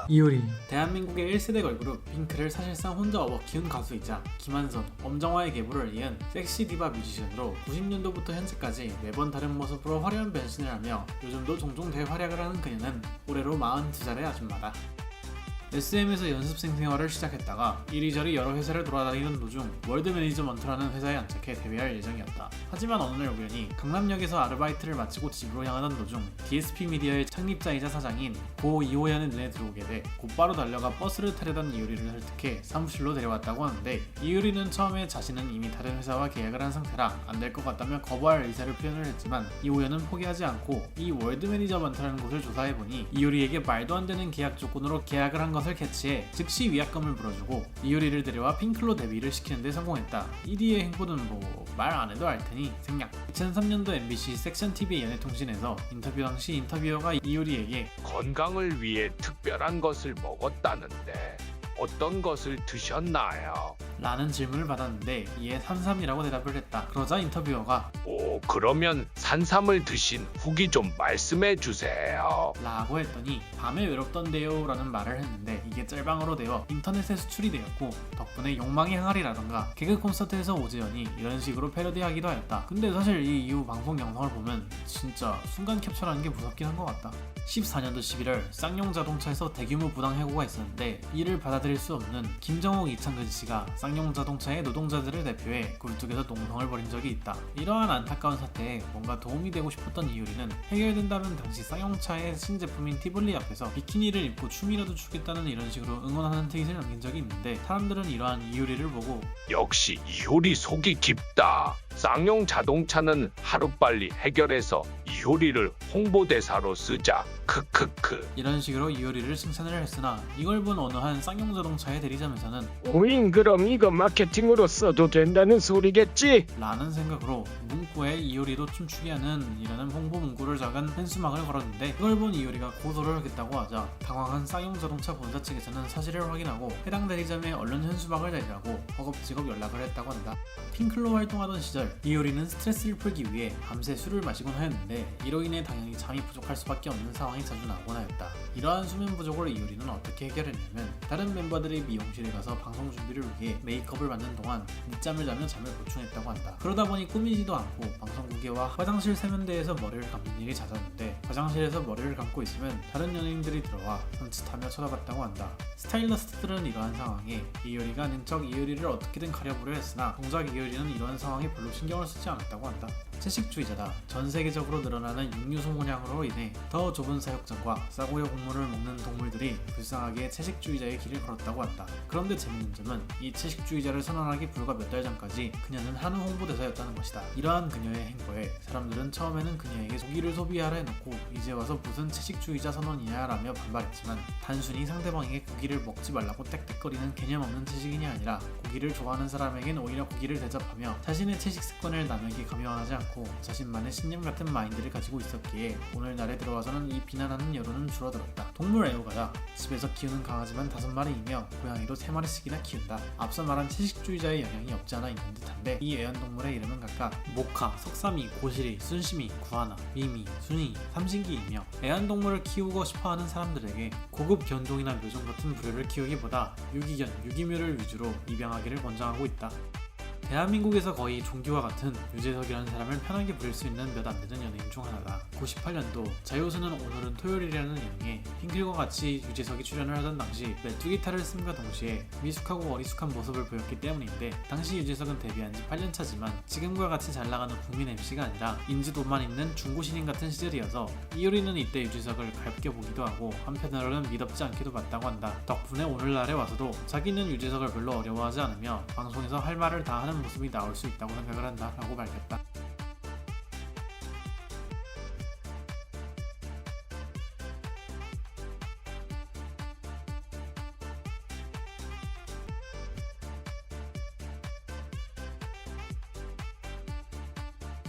이효리, 대한민국의 1세대 걸그룹 핑크를 사실상 혼자 업어 키운 가수이자 김한선, 엄정화의 계보를 이은 섹시 디바 뮤지션으로 90년도부터 현재까지 매번 다른 모습으로 화려한 변신을 하며 요즘도 종종 대활약을 하는 그녀는 올해로 42살의 아줌마다. SM에서 연습생 생활을 시작했다가 이리저리 여러 회사를 돌아다니던 도중 월드 매니저먼트라는 회사에 안착해 데뷔할 예정이었다. 하지만 어느 날 우연히 강남역에서 아르바이트를 마치고 집으로 향하던 도중 DSP 미디어의 창립자이자 사장인 고 이호연의 눈에 들어오게 돼 곧바로 달려가 버스를 타려던 이효리를 설득해 사무실로 데려왔다고 하는데, 이효리는 처음에 자신은 이미 다른 회사와 계약을 한 상태라 안 될 것 같다며 거부할 의사를 표현을 했지만 이호연은 포기하지 않고 이 월드 매니저먼트라는 곳을 조사해보니 이효리에게 말도 안 되는 계약 조건으로 계약을 한 것을 캐치해 즉시 위약금을 물어주고 이효리를 데려와 핑클로 데뷔를 시키는 데 성공했다. 이 뒤의 행보는 말 안 해도 알 테니 생략. 2003년도 MBC 섹션 TV의 연예통신에서 인터뷰 당시 인터뷰어가 이효리에게 건강을 위해 특별한 것을 먹었다는데 어떤 것을 드셨나요? 라는 질문을 받았는데 이에 산삼이라고 대답을 했다. 그러자 인터뷰어가 오, 그러면 산삼을 드신 후기 좀 말씀해 주세요. 라고 했더니 밤에 외롭던데요 라는 말을 했는데 이게 짤방으로 되어 인터넷에 수출이 되었고, 덕분에 욕망의 항아리라던가 개그 콘서트에서 오재현이 이런 식으로 패러디하기도 하였다. 근데 사실 이 이후 방송 영상을 보면 진짜 순간 캡처라는 게 무섭긴 한 것 같다. 14년도 11월 쌍용 자동차에서 대규모 부당 해고가 있었는데 이를 받아들일 수 없는 김정욱 이창근 씨가 쌍용 자동차의 노동자들을 대표해 굴뚝에서 농성을 벌인 적이 있다. 이러한 안타까운 사태에 뭔가 도움이 되고 싶었던 이효리는 해결된다면 당시 쌍용차의 신제품인 티볼리 앞에서 비키니를 입고 춤이라도 추겠다는 이런 식으로 응원하는 트윗을 남긴 적이 있는데, 사람들은 이러한 이효리를 보고 역시 이효리 속이 깊다. 쌍용 자동차는 하루빨리 해결해서 이효리를 홍보대사로 쓰자. 크크크. 이런 식으로 이효리를 칭찬을 했으나, 이걸 본 어느 한 쌍용 자동차의 대리점에서는 오잉, 그럼 이거 마케팅으로 써도 된다는 소리겠지? 라는 생각으로 문구에 이효리도 춤추게 하는 이라는 홍보 문구를 작은 현수막을 걸었는데, 이걸 본 이효리가 고소를 하겠다고 하자 당황한 쌍용자동차 본사 측에서는 사실을 확인하고 해당 대리점에 얼른 현수막을 달라고 허겁지겁 연락을 했다고 한다. 핑클로 활동하던 시절 이효리는 스트레스를 풀기 위해 밤새 술을 마시곤 하였는데, 이로 인해 당연히 잠이 부족할 수밖에 없는 상황이 자주 나오곤 하였다. 이러한 수면 부족을 이효리는 어떻게 해결했냐면, 다른 멤버들이 미용실에 가서 방송 준비를 위해 메이크업을 받는 동안 늦잠을 자며 잠을 보충했다고 한다. 그러다 보니 꾸미지도 않고 방송국에와 화장실 세면대에서 머리를 감는 일이 잦았는데, 화장실에서 머리를 감고 있으면 다른 연예인들이 들어와 손짓하며 쳐다봤다고 한다. 스타일러스트들은 이러한 상황에 이효리가 능척 이효리를 어떻게든 가려보려 했으나 정작 이효리는 이러한 상황에 별로 신경을 쓰지 않았다고 한다. 채식주의자다. 전 세계적으로 늘어나는 육류 소모량으로 인해 더 좁은 사육장과 싸구려 곡물을 먹는 동물들이 불쌍하게 채식주의자의 길을 걸었다고 한다. 그런데 재밌는 점은 이 채식주의자를 선언하기 불과 몇 달 전까지 그녀는 한우 홍보대사였다는 것이다. 이러한 그녀의 행보에 사람들은 처음에는 그녀에게 고기를 소비하라 해놓고 이제 와서 무슨 채식주의자 선언이냐 라며 반발했지만, 단순히 상대방에게 고기를 먹지 말라고 땡땡거리는 개념 없는 채식인이 아니라 고기를 좋아하는 사람에겐 오히려 고기를 대접하며 자신의 채식 습관을 남에게 강요하지 않고 자신만의 신념 같은 마인드를 가지고 있었기에 오늘날에 들어와서는 이 비난하는 여론은 줄어들었다. 동물 애호가다. 집에서 키우는 강아지만 5마리이며 고양이도 3마리씩이나 키운다. 앞서 말한 채식주의자의 영향이 없지 않아 있는 듯한데, 이 애완동물의 이름은 각각 모카, 석삼이, 고시리, 순심이, 구하나, 미미, 순이, 삼신기이며, 애완동물을 키우고 싶어하는 사람들에게 고급 견종이나 묘종 같은 부류를 키우기보다 유기견, 유기묘를 위주로 입양하기를 권장하고 있다. 대한민국에서 거의 종기와 같은 유재석이라는 사람을 편하게 부릴 수 있는 몇 안 되는 연예인 중 하나다. 98년도 자유수는 오늘은 토요일이라는 예능에 핑클과 같이 유재석이 출연을 하던 당시 메뚜 기타를 씀과 동시에 미숙하고 어리숙한 모습을 보였기 때문인데, 당시 유재석은 데뷔한 지 8년차지만 지금과 같이 잘 나가는 국민 MC가 아니라 인지도만 있는 중고신인 같은 시절이어서 이효리는 이때 유재석을 가볍게 보기도 하고 한편으로는 미덥지 않게도 봤다고 한다. 덕분에 오늘날에 와서도 자기는 유재석을 별로 어려워하지 않으며 방송에서 할 말을 다 하는 모습이 나올 수 있다고 생각을 한다 라고 밝혔다.